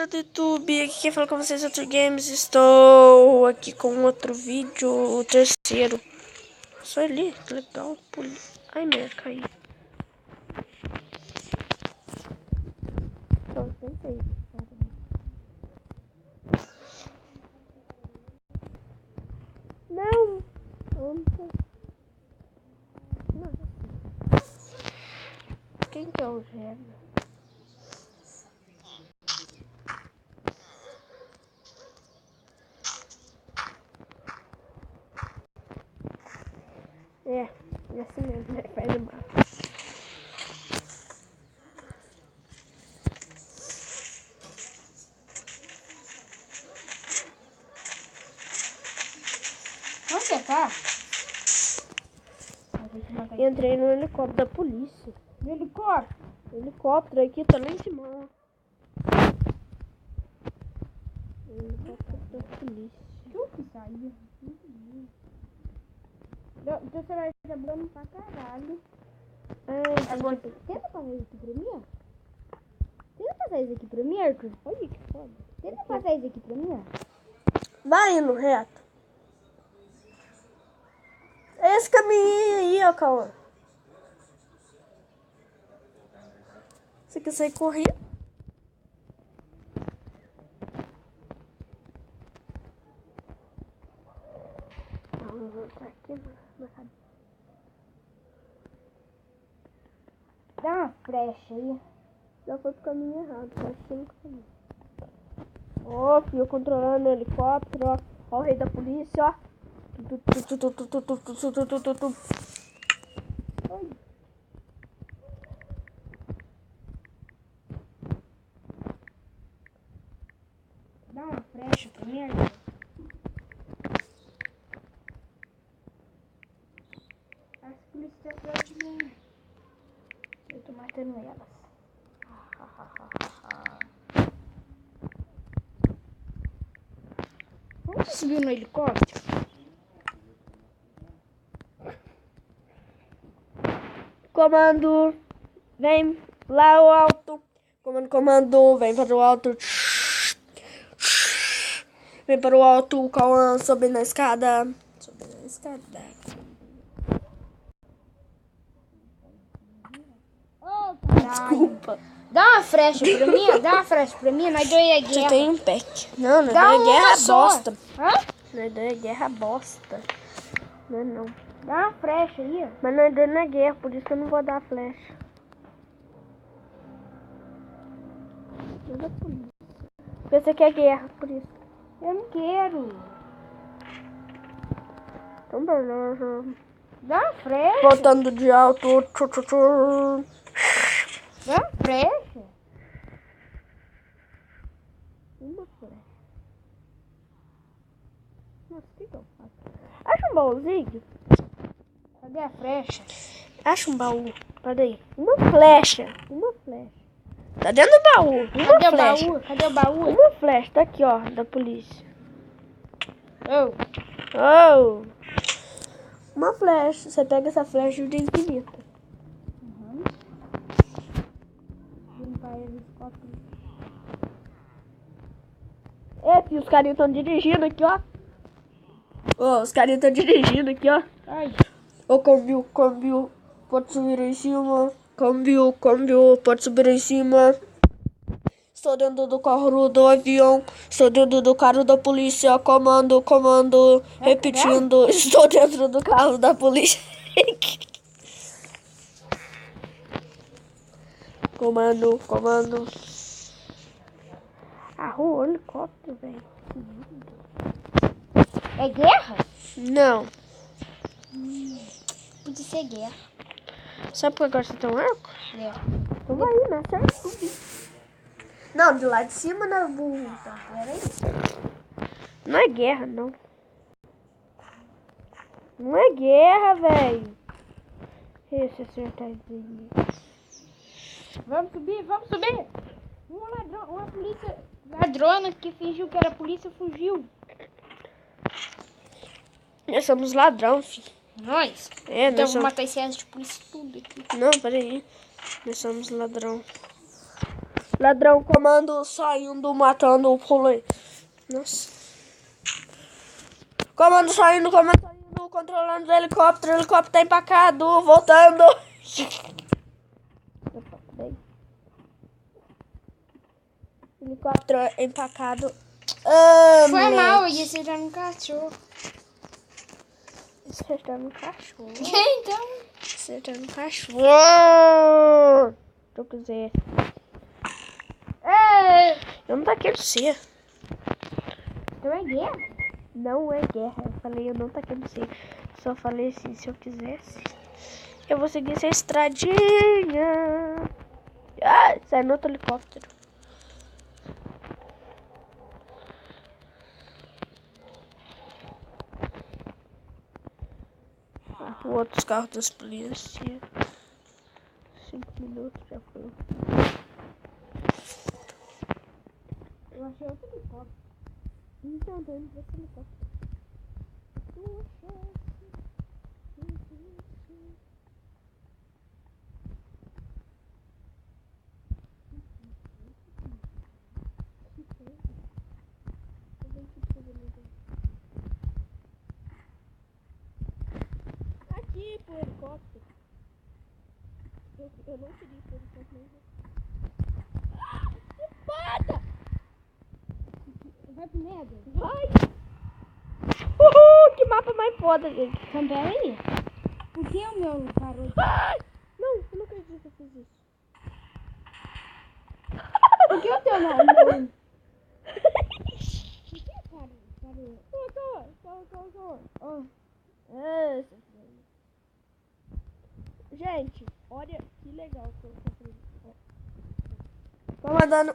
galera do YouTube, aqui quem fala com vocês é Arthur Games. Estou aqui com outro vídeo, o terceiro. Só ali, que legal. Ai, merda, caí. Então, pensei. Não. Quem que é o gêmeo? É assim mesmo, né? Faz o mal. Onde você tá? Entrei no helicóptero da polícia. No helicóptero? Helicóptero aqui, tá lá em cima. Helicóptero da polícia. Que saiu? Então você vai trabalhando pra caralho. Agora, tenta fazer isso aqui pra mim, ó. Tenta fazer isso aqui pra mim, Arthur. Olha que foda. Tenta fazer isso aqui pra mim, ó. Vai indo reto. É esse caminho aí, ó, Cauã. Você quer sair correndo? Vamos voltar aqui na cabeça. Dá uma flecha aí. Já foi pro caminho errado, só 5 caminhos. Ó, filho, controlando o helicóptero, ó. Ó o rei da polícia, ó. Oi. Dá uma flecha pra mim, Arthur. As polícias estão atrás de mim. Eu tô matando elas. Vamos subir no helicóptero? Comando, vem lá ao alto. Comando, vem para o alto. Vem para o alto, o Cauã sobe na escada. Sobe na escada. Ô, caralho. Desculpa. Dá uma flecha pra mim, dá uma flecha pra mim, nós dois é Você guerra. tem um pack. Não, não Dá é uma guerra só. bosta. Hã? Não é guerra bosta. Não. Dá uma flecha aí, ó. Mas não é na guerra, por isso que eu não vou dar a flecha. Porque você quer guerra, por isso. Eu não quero. Então beleza. Dá uma flecha. Voltando de alto. Dá uma flecha. Uma flecha. Nossa, o que eu faço? Acha um baúzinho? Cadê a flecha? Acha um baú. Peraí. Uma flecha. Tá dentro do baú. Uma Cadê o flecha. baú? Cadê o baú? Uma flecha. Tá aqui, ó. Da polícia. Oh. Uma flecha. Você pega essa flecha e usa infinita. É, filho, os carinhos estão dirigindo aqui, ó. Ó, os carinhos estão dirigindo aqui, ó. Ai. Ô, câmbio, pode subir em cima. Câmbio, pode subir em cima. Estou dentro do carro do avião. Estou dentro do carro da polícia. Comando. Repetindo, estou dentro do carro da polícia. Comando. O helicóptero, velho. É guerra? Não. Pode ser guerra. Sabe por que agora você tem um arco? É. Então vai aí, né? Certo. Não, de lá de cima não é burro. Tá, peraí. Não é guerra, não. Não é guerra, velho. Esse acertadinho. Vamos subir. Uma polícia ladrona que fingiu que era polícia fugiu. Nós somos ladrão, filho. Nós? É, Então nós vou somos... matar esse resto de polícia tudo aqui. Não, peraí. Nós somos ladrão. Ladrão, comando, saindo, matando o pulei. Nossa. Comando saindo, controlando o helicóptero. O helicóptero tá empacado, voltando. Helicóptero empacado. Foi mal, ia acertar no cachorro. Acertar no cachorro. Então. Acertar no cachorro. Se eu quiser. Eu não taquei você. Então é guerra? Não é guerra. Eu falei, eu não taquei você. Só falei assim, se eu quisesse. Eu vou seguir essa estradinha. Ah, sai no outro helicóptero. O outros carros das polícias. 5 minutos já foi. Eu achei outro helicóptero. Então, tô indo pra esse helicóptero. Aqui pro helicóptero. Eu não queria ir pro helicóptero. Que foda! Vai pro Nether? Vai! Uhul! Que mapa mais foda, gente. Então peraí. Por que o meu parou de... Não, eu não acredito que eu fiz isso. Por que o teu não? Calma. Gente, olha que legal que eu tô fazendo. Comandando.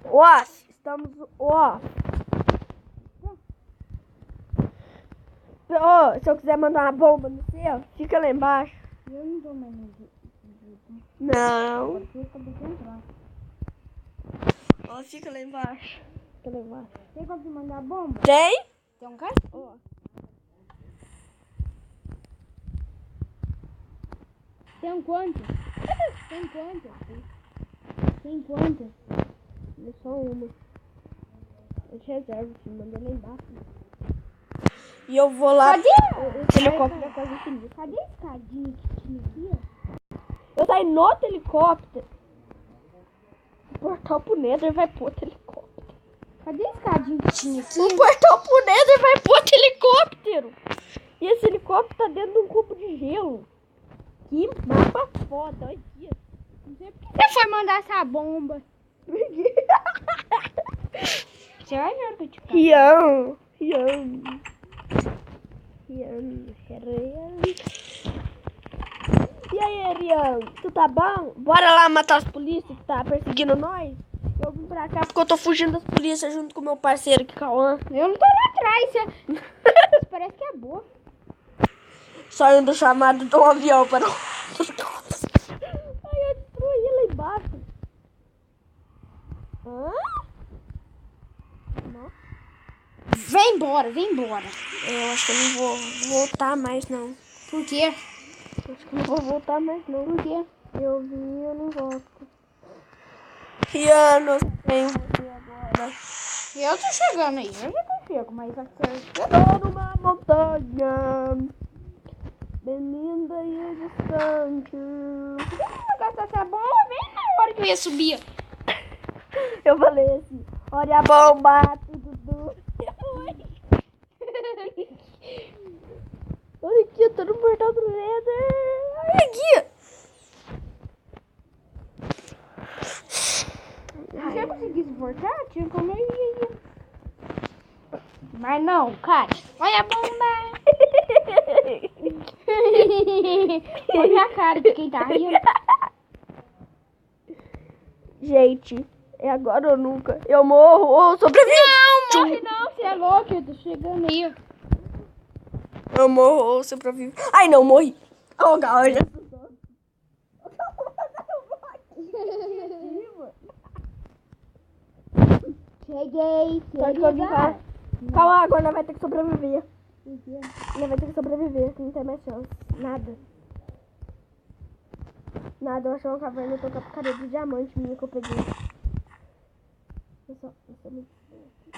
Off, estamos off. Se eu quiser mandar uma bomba no céu, fica lá embaixo. Eu não tô mais no vídeo. Não. Porque eu acabei de entrar. Ó, fica lá embaixo. Fica lá embaixo. Tem como mandar bomba? Tem? Tem um cachorro. Tem quanto? Tem quanto? Tem quanto? É só uma. Eu te reservo, filho. Manda lá embaixo. E eu vou lá. Cadê? O helicóptero é quase infinito. Cadê a escadinha que tinha aqui, ó? Eu saí no outro helicóptero. O portal pro Nether vai pro outro helicóptero. Cadê a escadinha que tinha aqui? O portal pro Nether vai pro outro helicóptero. E esse helicóptero tá dentro de um cubo de gelo. Que mapa foda, olha aqui. Não sei por que você foi mandar essa bomba. Você vai ver o que eu te falo. Rian. E aí, Rian? Tu tá bom? Bora lá matar os polícias que tá perseguindo nós? Eu vim pra cá porque eu tô fugindo das polícias junto com meu parceiro aqui, Cauã. Eu não tô lá atrás. Você... Parece que é boa. Saindo chamado de um avião para Ai, eu destruí lá embaixo. Hã? Não. Vem embora, vem embora. Eu acho que eu não vou voltar mais, não. Por quê? Acho que eu não vou voltar mais, não. Por quê? Eu vim e eu não volto. Riano, sem você agora. Eu tô chegando aí. Eu já tô chego, mas vai ser... Eu tô numa montanha bem linda e distante. Por que você não gastou essa bomba bem na hora que eu ia subir? Eu falei assim, olha a bomba, tudo. Olha aqui, eu tô no portal do Nether. Olha aqui. Se eu conseguisse voltar, tinha como eu ir. Mas não, cara. Olha a bomba. Olha a cara de quem tá rindo. Gente, é agora ou nunca. Eu morro ou sobrevivo. Não, morre não. Você é louco, eu tô chegando aí. Eu morro ou sobrevivo. Ai, não, morri. Oh, olha. Cheguei. Pode continuar. Calma, agora nós vai ter que sobreviver. Nós vai ter que sobreviver, não tem mais chance. Nada. Nada, eu achei uma caverna, eu tô com a picareta de diamante minha que eu peguei.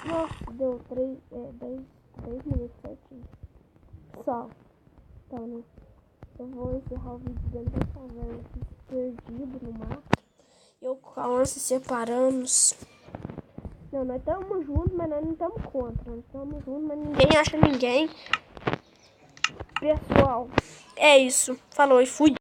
Nossa, deu 10 minutos certinho. Só. Então, né? Eu vou encerrar o vídeo dentro da caverna aqui, perdido no mato. Eu com a Alan se separamos. Não, nós estamos juntos, mas nós não estamos contra. Nós estamos juntos, mas ninguém acha ninguém. Pessoal, É isso. Falou e fui.